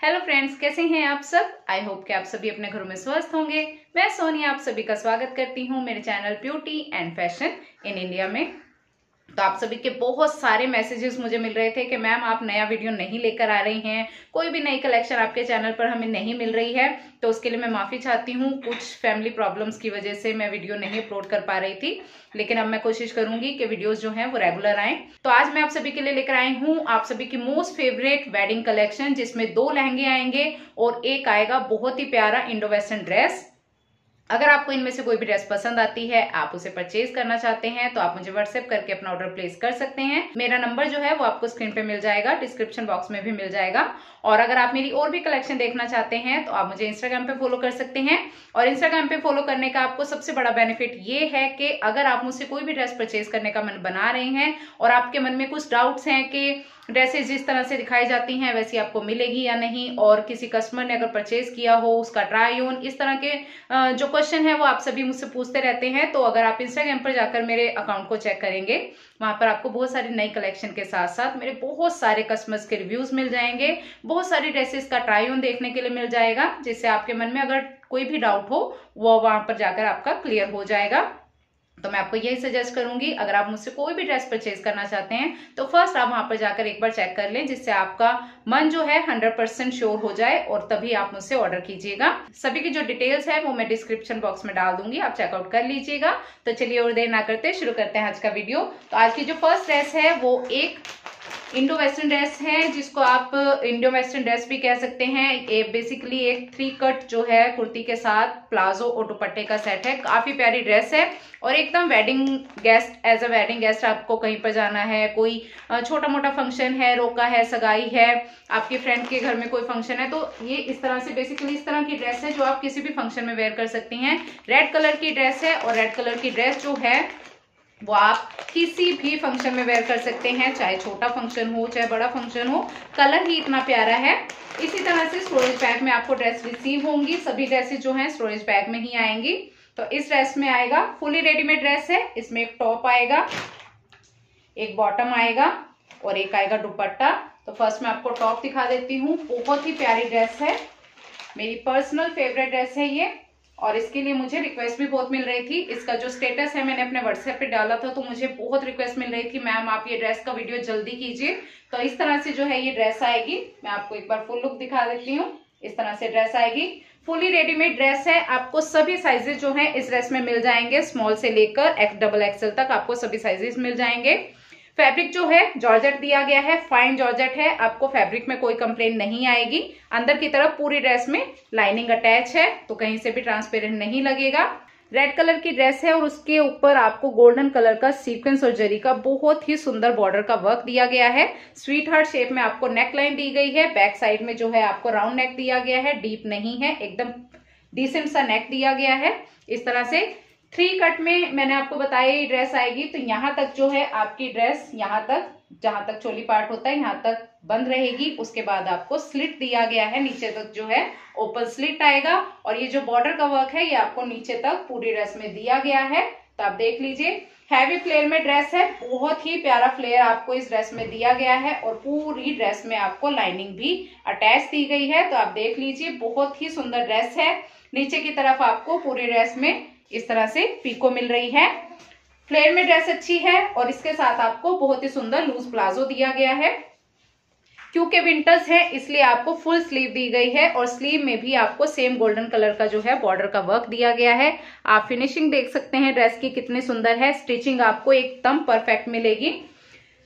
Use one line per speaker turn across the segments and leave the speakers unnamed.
Hello friends, कैसे हैं आप सब। आई होप कि आप सभी अपने घरों में स्वस्थ होंगे। मैं सोनिया आप सभी का स्वागत करती हूं मेरे channel beauty and fashion in India में। तो आप सभी के बहुत सारे मैसेजेस मुझे मिल रहे थे कि मैम आप नया वीडियो नहीं लेकर आ रही हैं, कोई भी नई कलेक्शन आपके चैनल पर हमें नहीं मिल रही है। तो उसके लिए मैं माफ़ी चाहती हूँ। कुछ फैमिली प्रॉब्लम्स की वजह से मैं वीडियो नहीं अपलोड कर पा रही थी, लेकिन अब मैं कोशिश करूंगी कि वीडियोस जो हैं वो रेगुलर आएं। तो आज मैं आप सभी के लिए लेकर आई हूँ आप सभी की मोस्ट फेवरेट वेडिंग कलेक्शन, जिसमें 2 लहंगे आएंगे और एक आएगा बहुत ही प्यारा इंडो वेस्टर्न ड्रेस। अगर आपको इनमें से कोई भी ड्रेस पसंद आती है, आप उसे परचेज करना चाहते हैं, तो आप मुझे व्हाट्सएप करके अपना ऑर्डर प्लेस कर सकते हैं। मेरा नंबर जो है वो आपको स्क्रीन पे मिल जाएगा, डिस्क्रिप्शन बॉक्स में भी मिल जाएगा। और अगर आप मेरी और भी कलेक्शन देखना चाहते हैं तो आप मुझे इंस्टाग्राम पे फॉलो कर सकते हैं। और इंस्टाग्राम पे फॉलो करने का आपको सबसे बड़ा बेनिफिट ये है कि अगर आप मुझसे कोई भी ड्रेस परचेज करने का मन बना रहे हैं और आपके मन में कुछ डाउट्स हैं कि ड्रेसेस जिस तरह से दिखाई जाती हैं वैसी आपको मिलेगी या नहीं, और किसी कस्टमर ने अगर परचेज किया हो उसका ट्राई ऑन, इस तरह के जो क्वेश्चन है वो आप सभी मुझसे पूछते रहते हैं, तो अगर आप इंस्टाग्राम पर जाकर मेरे अकाउंट को चेक करेंगे, वहां पर आपको बहुत सारी नई कलेक्शन के साथ साथ मेरे बहुत सारे कस्टमर्स के रिव्यूज मिल जाएंगे, बहुत सारी ड्रेसेस का ट्राई ऑन देखने के लिए मिल जाएगा, जिससे आपके मन में अगर कोई भी डाउट हो वो वहां पर जाकर आपका क्लियर हो जाएगा। तो मैं आपको यही सजेस्ट करूंगी, अगर आप मुझसे कोई भी ड्रेस परचेज करना चाहते हैं तो फर्स्ट आप वहां पर जाकर एक बार चेक कर लें, जिससे आपका मन जो है 100% श्योर हो जाए, और तभी आप मुझसे ऑर्डर कीजिएगा। सभी की जो डिटेल्स है वो मैं डिस्क्रिप्शन बॉक्स में डाल दूंगी, आप चेकआउट कर लीजिएगा। तो चलिए और देर ना करते शुरू करते हैं आज का वीडियो। तो आज की जो फर्स्ट ड्रेस है वो एक इंडो वेस्टर्न ड्रेस है, जिसको आप इंडो वेस्टर्न ड्रेस भी कह सकते हैं। ये बेसिकली एक 3 कट जो है कुर्ती के साथ प्लाजो और दुपट्टे का सेट है। काफी प्यारी ड्रेस है और एकदम wedding guest, as a wedding guest आपको कहीं पर जाना है, कोई छोटा मोटा फंक्शन है, रोका है, सगाई है, आपके फ्रेंड के घर में कोई फंक्शन है, तो ये इस तरह से बेसिकली इस तरह की ड्रेस है जो आप किसी भी फंक्शन में वेयर कर सकती हैं। रेड कलर की ड्रेस है और रेड कलर की ड्रेस जो है वो आप किसी भी फंक्शन में वेयर कर सकते हैं, चाहे छोटा फंक्शन हो चाहे बड़ा फंक्शन हो। कलर ही इतना प्यारा है। इसी तरह से स्टोरेज बैग में आपको ड्रेस रिसीव होंगी। सभी ड्रेसेस जो हैं स्टोरेज बैग में ही आएंगी। तो इस ड्रेस में आएगा, फुली रेडीमेड ड्रेस है, इसमें एक टॉप आएगा, एक बॉटम आएगा और एक आएगा दुपट्टा। तो फर्स्ट मैं आपको टॉप दिखा देती हूँ। बहुत ही प्यारी ड्रेस है, मेरी पर्सनल फेवरेट ड्रेस है ये, और इसके लिए मुझे रिक्वेस्ट भी बहुत मिल रही थी। इसका जो स्टेटस है मैंने अपने व्हाट्सएप पे डाला था, तो मुझे बहुत रिक्वेस्ट मिल रही थी, मैम आप ये ड्रेस का वीडियो जल्दी कीजिए। तो इस तरह से जो है ये ड्रेस आएगी। मैं आपको एक बार फुल लुक दिखा देती हूँ। इस तरह से ड्रेस आएगी, फुली रेडीमेड ड्रेस है। आपको सभी साइजेस जो है इस ड्रेस में मिल जाएंगे, स्मॉल से लेकर XXL तक आपको सभी साइजेस मिल जाएंगे। फैब्रिक जो है जॉर्जेट दिया गया है, फाइन जॉर्जेट है, आपको फैब्रिक में कोई कंप्लेन नहीं आएगी। अंदर की तरफ पूरी ड्रेस में लाइनिंग अटैच है, तो कहीं से भी ट्रांसपेरेंट नहीं लगेगा। रेड कलर की ड्रेस है और उसके ऊपर आपको गोल्डन कलर का सीक्वेंस और जरी का बहुत ही सुंदर बॉर्डर का वर्क दिया गया है। स्वीट हार्ट शेप में आपको नेक लाइन दी गई है। बैक साइड में जो है आपको राउंड नेक दिया गया है, डीप नहीं है, एकदम डिसेंट सा नेक दिया गया है। इस तरह से 3 कट में मैंने आपको बताया ये ड्रेस आएगी। तो यहाँ तक जो है आपकी ड्रेस, यहाँ तक जहां तक चोली पार्ट होता है यहाँ तक बंद रहेगी। उसके बाद आपको स्लिट दिया गया है, नीचे तक जो है ओपन स्लिट आएगा। और ये जो बॉर्डर का वर्क है ये आपको नीचे तक पूरी ड्रेस में दिया गया है। तो आप देख लीजिए, हैवी फ्लेयर में ड्रेस है, बहुत ही प्यारा फ्लेयर आपको इस ड्रेस में दिया गया है, और पूरी ड्रेस में आपको लाइनिंग भी अटैच दी गई है। तो आप देख लीजिए, बहुत ही सुंदर ड्रेस है। नीचे की तरफ आपको पूरी ड्रेस में इस तरह से पीको मिल रही है। फ्लेयर में ड्रेस अच्छी है और इसके साथ आपको बहुत ही सुंदर लूज प्लाजो दिया गया है। क्योंकि विंटर्स है इसलिए आपको फुल स्लीव दी गई है, और स्लीव में भी आपको सेम गोल्डन कलर का जो है बॉर्डर का वर्क दिया गया है। आप फिनिशिंग देख सकते हैं ड्रेस की कितनी सुंदर है। स्टिचिंग आपको एकदम परफेक्ट मिलेगी।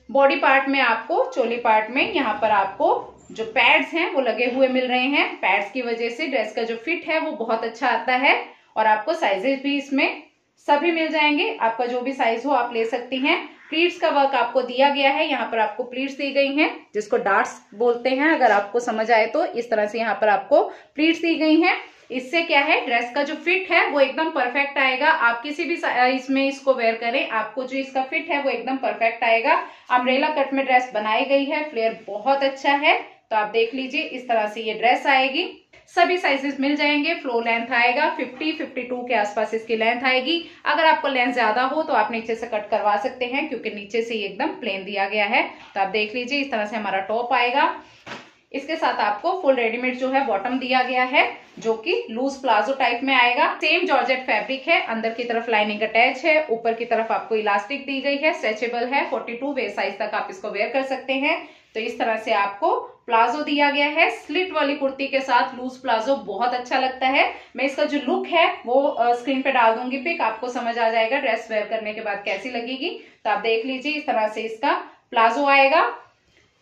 बॉडी पार्ट में आपको, चोली पार्ट में यहाँ पर आपको जो पैड्स हैं वो लगे हुए मिल रहे हैं। पैड्स की वजह से ड्रेस का जो फिट है वो बहुत अच्छा आता है, और आपको साइजेस भी इसमें सभी मिल जाएंगे। आपका जो भी साइज हो आप ले सकती हैं। प्लीट्स का वर्क आपको दिया गया है, यहाँ पर आपको प्लीट्स दी गई हैं, जिसको डार्ट्स बोलते हैं अगर आपको समझ आए तो। इस तरह से यहाँ पर आपको प्लीट्स दी गई हैं। इससे क्या है, ड्रेस का जो फिट है वो एकदम परफेक्ट आएगा। आप किसी भी इसमें इसको वेयर करें, आपको जो इसका फिट है वो एकदम परफेक्ट आएगा। अम्ब्रेला कट में ड्रेस बनाई गई है, फ्लेयर बहुत अच्छा है। तो आप देख लीजिए, इस तरह से ये ड्रेस आएगी। सभी साइजेस मिल जाएंगे। फ्लोर लेंथ आएगा 50-52 के आसपास इसकी लेंथ आएगी। अगर आपको लेंथ ज्यादा हो तो आप नीचे से कट करवा सकते हैं, क्योंकि नीचे से ये एकदम प्लेन दिया गया है। तो आप देख लीजिए, इस तरह से हमारा टॉप आएगा। इसके साथ आपको फुल रेडीमेड जो है बॉटम दिया गया है, जो कि लूज प्लाजो टाइप में आएगा। सेम जॉर्जेट फैब्रिक है, अंदर की तरफ लाइनिंग अटैच है, ऊपर की तरफ आपको इलास्टिक दी गई है, स्ट्रेचेबल है, 42 वेस्ट साइज तक आप इसको वेयर कर सकते हैं। तो इस तरह से आपको प्लाजो दिया गया है, स्लिट वाली कुर्ती के साथ लूज प्लाजो बहुत अच्छा लगता है। मैं इसका जो लुक है वो स्क्रीन पे डाल दूंगी पिक, आपको समझ आ जाएगा ड्रेस वेयर करने के बाद कैसी लगेगी। तो आप देख लीजिए, इस तरह से इसका प्लाजो आएगा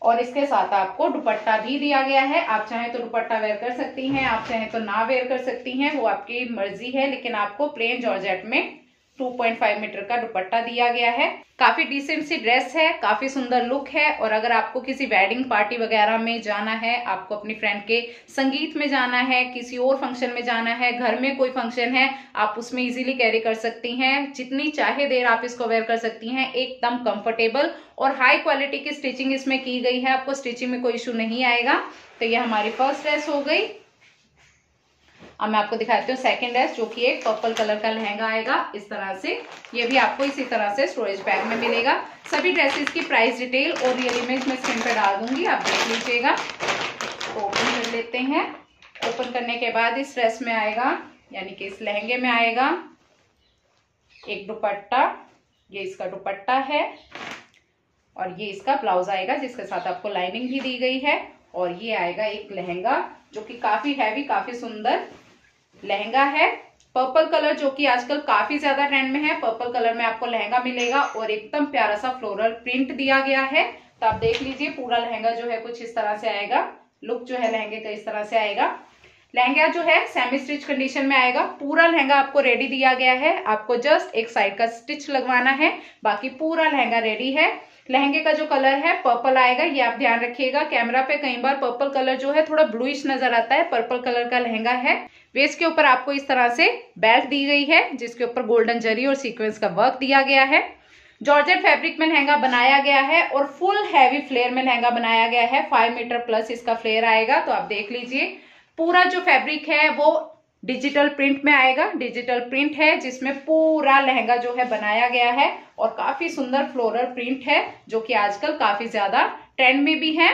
और इसके साथ आपको दुपट्टा भी दिया गया है। आप चाहें तो दुपट्टा वेयर कर सकती हैं, आप चाहें तो ना वेयर कर सकती हैं, वो आपकी मर्जी है, लेकिन आपको प्लेन जॉर्जेट में 2.5 मीटर का दुपट्टा दिया गया है। काफी डिसेंट सी ड्रेस है, काफी सुंदर लुक है। और अगर आपको किसी वेडिंग पार्टी वगैरह में जाना है, आपको अपनी फ्रेंड के संगीत में जाना है, किसी और फंक्शन में जाना है, घर में कोई फंक्शन है, आप उसमें इजीली कैरी कर सकती हैं। जितनी चाहे देर आप इसको वेयर कर सकती हैं, एकदम कंफर्टेबल और हाई क्वालिटी की स्टिचिंग इसमें की गई है, आपको स्टिचिंग में कोई इशू नहीं आएगा। तो ये हमारी फर्स्ट ड्रेस हो गई। अब मैं आपको दिखाती हूँ सेकंड ड्रेस, जो कि एक पर्पल कलर का लहंगा आएगा इस तरह से। ये भी आपको इसी तरह से स्टोरेज बैग में मिलेगा। सभी ड्रेसेस की प्राइस डिटेल और रियल इमेज मैं स्क्रीन पे डाल दूंगी, आप देख लीजिएगा। तो ओपन कर लेते हैं। ओपन करने के बाद इस ड्रेस में आएगा, यानी कि इस लहंगे में आएगा एक दुपट्टा। ये इसका दुपट्टा है और ये इसका ब्लाउज आएगा, जिसके साथ आपको लाइनिंग भी दी गई है। और ये आएगा एक लहंगा, जो कि काफी हैवी, काफी सुंदर लहंगा है। पर्पल कलर जो कि आजकल काफी ज्यादा ट्रेंड में है, पर्पल कलर में आपको लहंगा मिलेगा और एकदम प्यारा सा फ्लोरल प्रिंट दिया गया है। तो आप देख लीजिए, पूरा लहंगा जो है कुछ इस तरह से आएगा। लुक जो है लहंगे का इस तरह से आएगा। लहंगा जो है सेमी स्टिच कंडीशन में आएगा। पूरा लहंगा आपको रेडी दिया गया है, आपको जस्ट एक साइड का स्टिच लगवाना है, बाकी पूरा लहंगा रेडी है। लहंगे का जो कलर है पर्पल आएगा, ये आप ध्यान रखिएगा। कैमरा पे कई बार पर्पल कलर जो है थोड़ा ब्लूइश नजर आता है, पर्पल कलर का लहंगा है। वेस्ट के ऊपर आपको इस तरह से बेल्ट दी गई है, जिसके ऊपर गोल्डन जरी और सीक्वेंस का वर्क दिया गया है। जॉर्जेट फैब्रिक में लहंगा बनाया गया है और फुल हैवी फ्लेयर में लहंगा बनाया गया है। 5 मीटर प्लस इसका फ्लेयर आएगा। तो आप देख लीजिए, पूरा जो फैब्रिक है वो डिजिटल प्रिंट में आएगा। डिजिटल प्रिंट है, जिसमें पूरा लहंगा जो है बनाया गया है और काफी सुंदर फ्लोरल प्रिंट है, जो कि आजकल काफी ज्यादा ट्रेंड में भी है।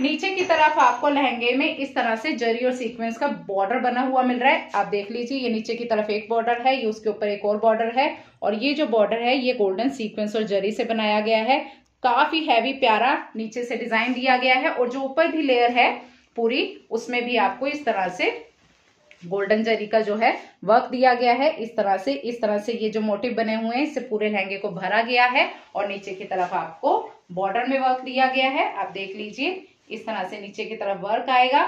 नीचे की तरफ आपको लहंगे में इस तरह से जरी और सीक्वेंस का बॉर्डर बना हुआ मिल रहा है। आप देख लीजिए, ये नीचे की तरफ एक बॉर्डर है, ये उसके ऊपर एक और बॉर्डर है, और ये जो बॉर्डर है ये गोल्डन सीक्वेंस और जरी से बनाया गया है। काफी हैवी प्यारा नीचे से डिजाइन दिया गया है। और जो ऊपर भी लेयर है पूरी, उसमें भी आपको इस तरह से गोल्डन जरी का जो है वर्क दिया गया है। इस तरह से ये जो मोटिव बने हुए हैं, इससे पूरे लहंगे को भरा गया है। और नीचे की तरफ आपको बॉर्डर में वर्क दिया गया है। आप देख लीजिए, इस तरह से नीचे की तरफ वर्क आएगा।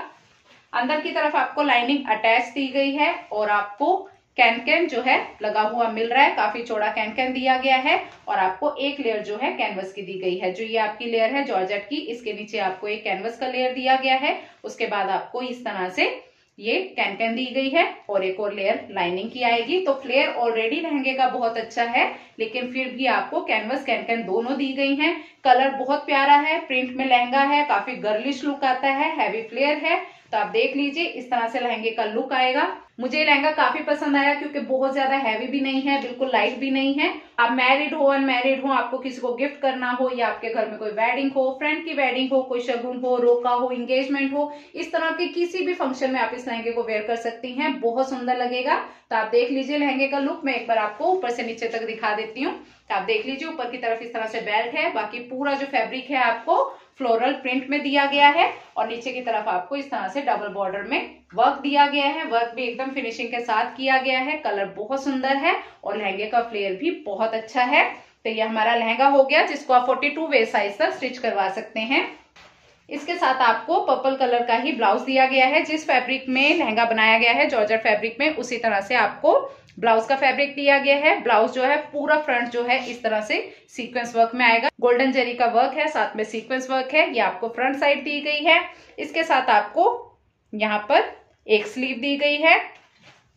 अंदर की तरफ आपको लाइनिंग अटैच दी गई है और आपको कैन जो है लगा हुआ मिल रहा है। काफी चौड़ा कैन दिया गया है और आपको एक लेयर जो है कैनवस की दी गई है। जो ये आपकी लेयर है जॉर्जेट की, इसके नीचे आपको एक कैनवस का लेयर दिया गया है। उसके बाद आपको इस तरह से ये कैन दी गई है और एक और लेयर लाइनिंग की आएगी। तो फ्लेयर ऑलरेडी लहंगे का बहुत अच्छा है, लेकिन फिर भी आपको कैनवस कैन दोनों दी गई हैं। कलर बहुत प्यारा है, प्रिंट में लहंगा है, काफी गर्लिश लुक आता है, हैवी फ्लेयर है। तो आप देख लीजिए, इस तरह से लहंगे का लुक आएगा। मुझे लहंगा काफी पसंद आया, क्योंकि बहुत ज्यादा हैवी भी नहीं है, बिल्कुल लाइट भी नहीं है। आप मैरिड हो, अनमैरिड हो, आपको किसी को गिफ्ट करना हो, या आपके घर में कोई वेडिंग हो, फ्रेंड की वेडिंग हो, कोई शगुन हो, रोका हो, एंगेजमेंट हो, इस तरह के किसी भी फंक्शन में आप इस लहंगे को वेयर कर सकती हैं, बहुत सुंदर लगेगा। तो आप देख लीजिए लहंगे का लुक। मैं एक बार आपको ऊपर से नीचे तक दिखा देती हूँ। तो आप देख लीजिए, ऊपर की तरफ इस तरह से बेल्ट है, बाकी पूरा जो फैब्रिक है आपको फ्लोरल प्रिंट में दिया गया है और नीचे की तरफ आपको इस तरह से डबल बॉर्डर में वर्क दिया गया है। वर्क भी एकदम फिनिशिंग के साथ किया गया है। कलर बहुत सुंदर है और लहंगे का फ्लेयर भी बहुत अच्छा है। तो ये हमारा लहंगा हो गया, जिसको आप 42 वेस्ट साइज तक स्टिच करवा सकते हैं। इसके साथ आपको पर्पल कलर का ही ब्लाउज दिया गया है। जिस फैब्रिक में लहंगा बनाया गया है जॉर्जेट फैब्रिक में, उसी तरह से आपको ब्लाउज का फैब्रिक दिया गया है। ब्लाउज जो है पूरा फ्रंट जो है इस तरह से सीक्वेंस वर्क में आएगा। गोल्डन जरी का वर्क है, साथ में सीक्वेंस वर्क है। ये आपको फ्रंट साइड दी गई है। इसके साथ आपको यहाँ पर एक स्लीव दी गई है।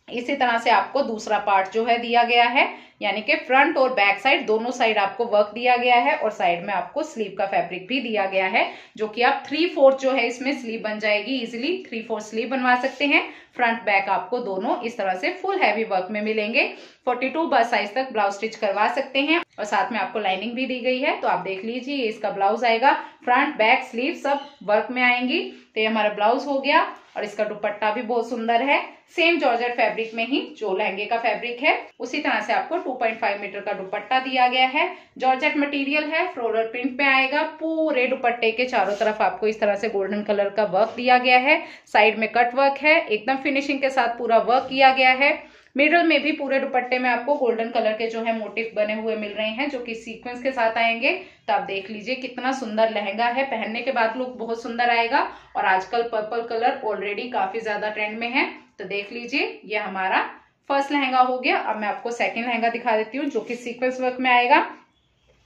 इसी तरह से आपको दूसरा पार्ट जो है दिया गया है। यानी कि फ्रंट और बैक साइड दोनों साइड आपको वर्क दिया गया है और साइड में आपको स्लीव का फैब्रिक भी दिया गया है, जो कि आप 3/4 जो है इसमें स्लीव बन जाएगी। इजिली 3/4 स्लीव बनवा सकते हैं। फ्रंट बैक आपको दोनों इस तरह से फुल हैवी वर्क में मिलेंगे। 42 बस साइज तक ब्लाउज स्टिच करवा सकते हैं और साथ में आपको लाइनिंग भी दी गई है। तो आप देख लीजिए, ये इसका ब्लाउज आएगा। फ्रंट बैक स्लीव सब वर्क में आएंगी। तो ये हमारा ब्लाउज हो गया और इसका दुपट्टा भी बहुत सुंदर है। सेम जॉर्जेट फैब्रिक में ही जो लहंगे का फैब्रिक है उसी तरह से आपको 2.5 मीटर का दुपट्टा दिया गया है। जॉर्जेट मटेरियल है, फ्लोरल प्रिंट में आएगा। पूरे दुपट्टे के चारों तरफ आपको इस तरह से गोल्डन कलर का वर्क दिया गया है। साइड में कट वर्क है, एकदम फिनिशिंग के साथ पूरा वर्क किया गया है। मिडल में भी पूरे दुपट्टे में आपको गोल्डन कलर के जो है मोटिफ बने हुए मिल रहे हैं, जो कि सीक्वेंस के साथ आएंगे। तो आप देख लीजिए कितना सुंदर लहंगा है। पहनने के बाद लुक बहुत सुंदर आएगा और आजकल पर्पल कलर ऑलरेडी काफी ज्यादा ट्रेंड में है। तो देख लीजिए, ये हमारा फर्स्ट लहंगा हो गया। अब मैं आपको सेकंड लहंगा दिखा देती हूँ, जो कि सीक्वेंस वर्क में आएगा।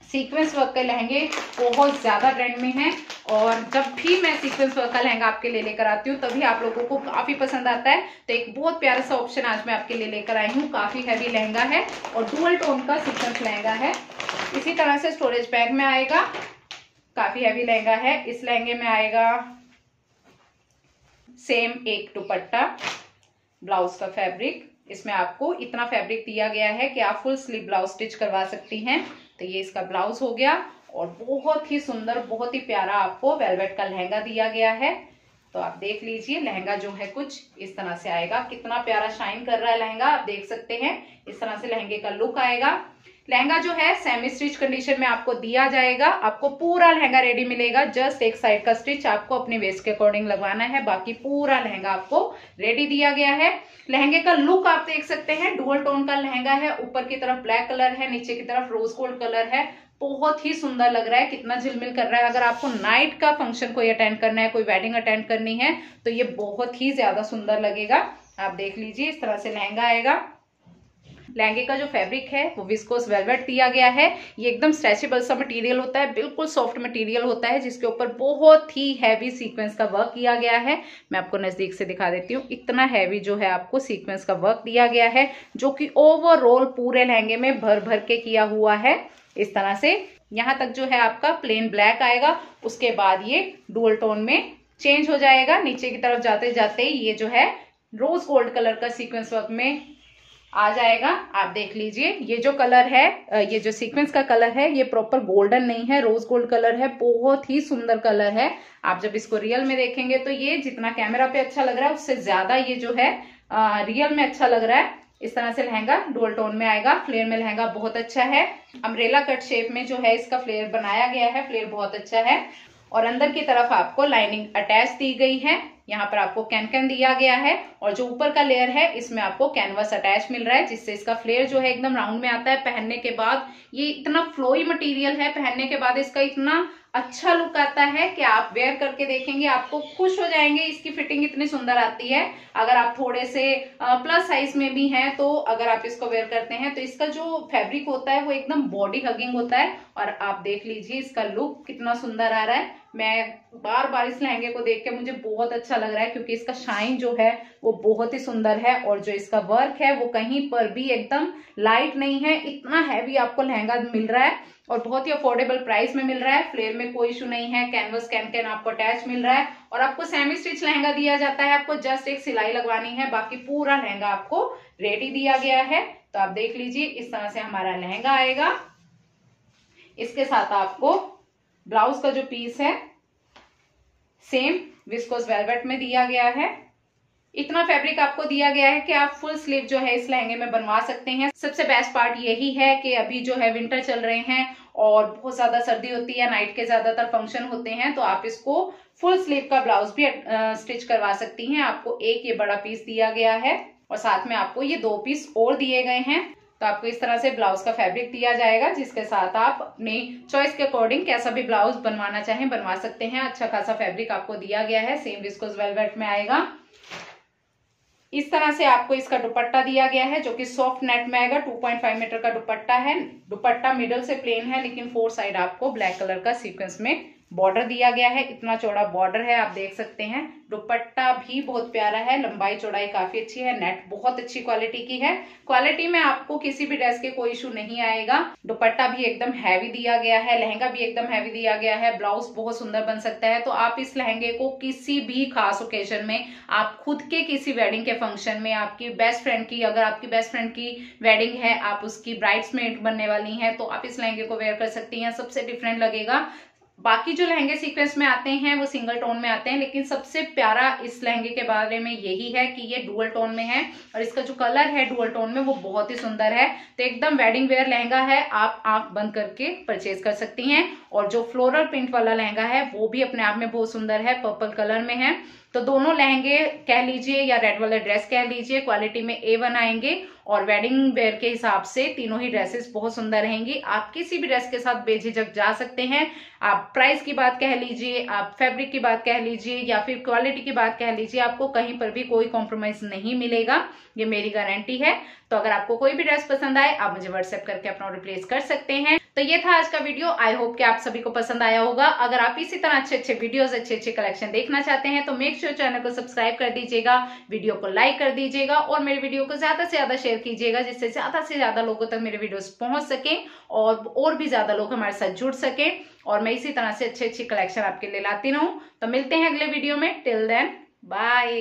सीक्वेंस वर्क के लहंगे बहुत ज्यादा ट्रेंड में हैं और जब भी मैं सीक्वेंस वर्क का लहंगा आपके लिए लेकर आती हूँ तभी आप लोगों को काफी पसंद आता है। तो एक बहुत प्यारा सा ऑप्शन आज मैं आपके लिए लेकर आई हूँ। काफी हैवी लहंगा है और डुअल टोन का सीक्वेंस लहंगा है। इसी तरह से स्टोरेज बैग में आएगा। काफी हैवी लहंगा है। इस लहंगे में आएगा सेम एक दुपट्टा, ब्लाउज का फैब्रिक। इसमें आपको इतना फैब्रिक दिया गया है कि आप फुल स्लीव ब्लाउज स्टिच करवा सकती हैं। तो ये इसका ब्लाउज हो गया और बहुत ही सुंदर, बहुत ही प्यारा आपको वेलवेट का लहंगा दिया गया है। तो आप देख लीजिए, लहंगा जो है कुछ इस तरह से आएगा। कितना प्यारा शाइन कर रहा है लहंगा, आप देख सकते हैं। इस तरह से लहंगे का लुक आएगा। लहंगा जो है सेमी स्टिच कंडीशन में आपको दिया जाएगा। आपको पूरा लहंगा रेडी मिलेगा। जस्ट एक साइड का स्टिच आपको अपने वेस्ट के अकॉर्डिंग लगवाना है, बाकी पूरा लहंगा आपको रेडी दिया गया है। लहंगे का लुक आप देख सकते हैं। डुअल टोन का लहंगा है। ऊपर की तरफ ब्लैक कलर है, नीचे की तरफ रोज गोल्ड कलर है। बहुत ही सुंदर लग रहा है, कितना झिलमिल कर रहा है। अगर आपको नाइट का फंक्शन कोई अटेंड करना है, कोई वेडिंग अटेंड करनी है, तो ये बहुत ही ज्यादा सुंदर लगेगा। आप देख लीजिए, इस तरह से लहंगा आएगा। लहंगे का जो फैब्रिक है वो विस्कोस वेलवेट दिया गया है। ये एकदम स्ट्रेचेबल सा मटेरियल होता है, बिल्कुल सॉफ्ट मटेरियल होता है, जिसके ऊपर बहुत ही हैवी सीक्वेंस का वर्क किया गया है। मैं आपको नजदीक से दिखा देती हूँ। इतना हैवी जो है आपको सीक्वेंस का वर्क दिया गया है, जो कि ओवरऑल पूरे लहंगे में भर भर के किया हुआ है। इस तरह से यहाँ तक जो है आपका प्लेन ब्लैक आएगा। उसके बाद ये डुअल टोन में चेंज हो जाएगा। नीचे की तरफ जाते जाते ये जो है रोज गोल्ड कलर का सीक्वेंस वर्क में आ जाएगा। आप देख लीजिए, ये जो कलर है, ये जो सीक्वेंस का कलर है, ये प्रॉपर गोल्डन नहीं है, रोज गोल्ड कलर है। बहुत ही सुंदर कलर है। आप जब इसको रियल में देखेंगे तो ये जितना कैमरा पे अच्छा लग रहा है उससे ज्यादा ये जो है रियल में अच्छा लग रहा है। इस तरह से लहंगा डुअल टोन में आएगा। फ्लेयर में लहंगा बहुत अच्छा है। अम्ब्रेला कट शेप में जो है इसका फ्लेयर बनाया गया है। फ्लेयर बहुत अच्छा है और अंदर की तरफ आपको लाइनिंग अटैच दी गई है। यहाँ पर आपको कैन दिया गया है और जो ऊपर का लेयर है इसमें आपको कैनवस अटैच मिल रहा है, जिससे इसका फ्लेयर जो है एकदम राउंड में आता है। पहनने के बाद ये इतना फ्लोई मटेरियल है, पहनने के बाद इसका इतना अच्छा लुक आता है कि आप वेयर करके देखेंगे आपको खुश हो जाएंगे। इसकी फिटिंग इतनी सुंदर आती है। अगर आप थोड़े से प्लस साइज में भी हैं तो अगर आप इसको वेयर करते हैं तो इसका जो फैब्रिक होता है वो एकदम बॉडी हगिंग होता है। और आप देख लीजिए इसका लुक कितना सुंदर आ रहा है। मैं बार बार इस लहंगे को देख के मुझे बहुत अच्छा लग रहा है, क्योंकि इसका शाइन जो है वो बहुत ही सुंदर है और जो इसका वर्क है वो कहीं पर भी एकदम लाइट नहीं है। इतना हैवी आपको लहंगा मिल रहा है और बहुत ही अफोर्डेबल प्राइस में मिल रहा है। फ्लेयर में कोई इशू नहीं है। कैनवस कैन आपको अटैच मिल रहा है और आपको सेमी स्टिच लहंगा दिया जाता है। आपको जस्ट एक सिलाई लगवानी है, बाकी पूरा लहंगा आपको रेडी दिया गया है। तो आप देख लीजिए, इस तरह से हमारा लहंगा आएगा। इसके साथ आपको ब्लाउज का जो पीस है सेम विस्कोस वेलवेट में दिया गया है। इतना फैब्रिक आपको दिया गया है कि आप फुल स्लीव जो है इस लहंगे में बनवा सकते हैं। सबसे बेस्ट पार्ट यही है कि अभी जो है विंटर चल रहे हैं और बहुत ज्यादा सर्दी होती है, नाइट के ज्यादातर फंक्शन होते हैं, तो आप इसको फुल स्लीव का ब्लाउज भी स्टिच करवा सकती हैं। आपको एक ये बड़ा पीस दिया गया है और साथ में आपको ये 2 पीस और दिए गए हैं। तो आपको इस तरह से ब्लाउज का फैब्रिक दिया जाएगा, जिसके साथ आप अपनी चॉइस के अकॉर्डिंग कैसा भी ब्लाउज बनवाना चाहें बनवा सकते हैं। अच्छा खासा फैब्रिक आपको दिया गया है। सेम विस्कोस वेलवेट में आएगा। इस तरह से आपको इसका दुपट्टा दिया गया है, जो कि सॉफ्ट नेट में आएगा। 2.5 मीटर का दुपट्टा है। दुपट्टा मिडल से प्लेन है, लेकिन 4 साइड आपको ब्लैक कलर का सीक्वेंस में बॉर्डर दिया गया है, इतना चौड़ा बॉर्डर है, आप देख सकते हैं। दुपट्टा भी बहुत प्यारा है, लंबाई चौड़ाई काफी अच्छी है, नेट बहुत अच्छी क्वालिटी की है। क्वालिटी में आपको किसी भी ड्रेस के कोई इशू नहीं आएगा। दुपट्टा भी एकदम हैवी दिया गया है, लहंगा भी एकदम हैवी दिया गया है, ब्लाउज बहुत सुंदर बन सकता है। तो आप इस लहंगे को किसी भी खास ओकेजन में, आप खुद के किसी वेडिंग के फंक्शन में, आपकी बेस्ट फ्रेंड की, अगर आपकी बेस्ट फ्रेंड की वेडिंग है, आप उसकी ब्राइड्समेड बनने वाली हैं, तो आप इस लहंगे को वेयर कर सकती हैं, सबसे डिफरेंट लगेगा। बाकी जो लहंगे सीक्वेंस में आते हैं वो सिंगल टोन में आते हैं, लेकिन सबसे प्यारा इस लहंगे के बारे में यही है कि ये डुअल टोन में है और इसका जो कलर है डुअल टोन में वो बहुत ही सुंदर है। तो एकदम वेडिंग वेयर लहंगा है, आप आंख बंद करके परचेज कर सकती हैं। और जो फ्लोरल प्रिंट वाला लहंगा है वो भी अपने आप में बहुत सुंदर है, पर्पल कलर में है। तो दोनों लहंगे कह लीजिए या रेड वाला ड्रेस कह लीजिए, क्वालिटी में A1 आएंगे और वेडिंग वेयर के हिसाब से तीनों ही ड्रेसेस बहुत सुंदर रहेंगी। आप किसी भी ड्रेस के साथ बेझिझक जा सकते हैं। आप प्राइस की बात कह लीजिए, आप फैब्रिक की बात कह लीजिए या फिर क्वालिटी की बात कह लीजिए, आपको कहीं पर भी कोई कॉम्प्रोमाइज नहीं मिलेगा, ये मेरी गारंटी है। तो अगर आपको कोई भी ड्रेस पसंद आए आप मुझे व्हाट्सएप करके अपना ऑर्डर प्लेस कर सकते हैं। तो ये था आज का वीडियो, आई होप कि आप सभी को पसंद आया होगा। अगर आप इसी तरह अच्छे अच्छे वीडियोस, अच्छे अच्छे कलेक्शन देखना चाहते हैं तो मेक श्योर चैनल को सब्सक्राइब कर दीजिएगा, वीडियो को लाइक कर दीजिएगा और मेरे वीडियो को ज्यादा से ज्यादा शेयर कीजिएगा, जिससे ज्यादा से ज्यादा लोगों तक मेरे वीडियोस पहुंच सके और भी ज्यादा लोग हमारे साथ जुड़ सके और मैं इसी तरह से अच्छी अच्छी कलेक्शन आपके लिए लाती रहूं। तो मिलते हैं अगले वीडियो में, टिल देन बाय।